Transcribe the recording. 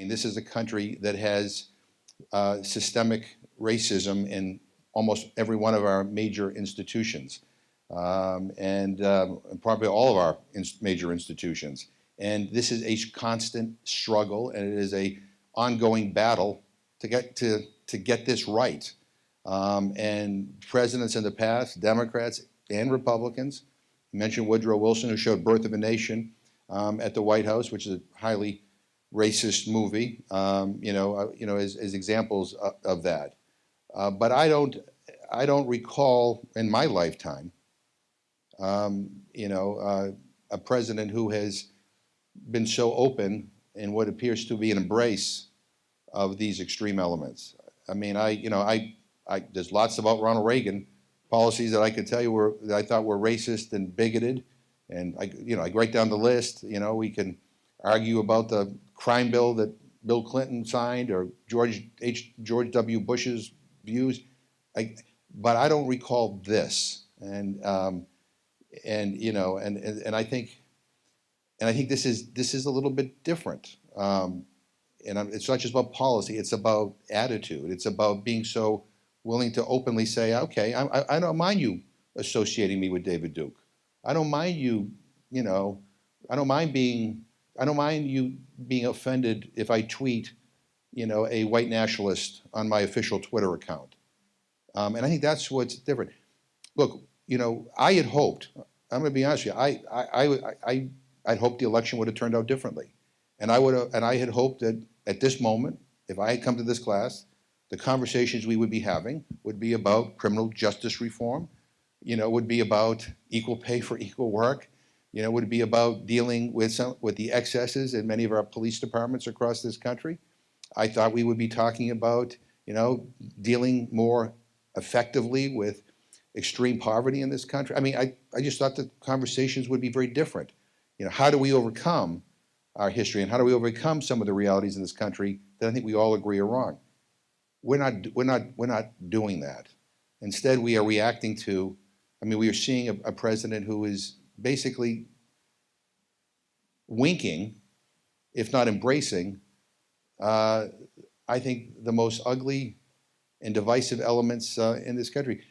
mean, this is a country that has systemic racism in almost every one of our major institutions, and probably all of our major institutions. And this is a constant struggle, and it is a ongoing battle to get this right. And presidents in the past, Democrats and Republicans, you mentioned Woodrow Wilson, who showed Birth of a Nation at the White House, which is a highly racist movie, as examples of that. But I don't recall in my lifetime, a president who has been so open in what appears to be an embrace of these extreme elements. I mean, there's lots about Ronald Reagan policies that I could tell you that I thought were racist and bigoted, and I write down the list. We can argue about the crime bill that Bill Clinton signed or George W. Bush's views, but I don't recall this. And I think this is a little bit different. And it's not just about policy; it's about attitude. It's about being so willing to openly say, "Okay, I don't mind you associating me with David Duke. I don't mind you. I don't mind you being offended if I tweet, a white nationalist on my official Twitter account." And I think that's what's different. Look, I had hoped. I'm going to be honest with you. I'd hoped the election would have turned out differently, and I had hoped that at this moment, if I had come to this class, the conversations we would be having would be about criminal justice reform, would be about equal pay for equal work, would be about dealing with the excesses in many of our police departments across this country. I thought we would be talking about, dealing more effectively with extreme poverty in this country. I mean, I just thought the conversations would be very different. How do we overcome our history, and how do we overcome some of the realities in this country that I think we all agree are wrong? We're not doing that. Instead, we are reacting to. I mean, we are seeing a president who is basically winking, if not embracing, I think the most ugly and divisive elements in this country.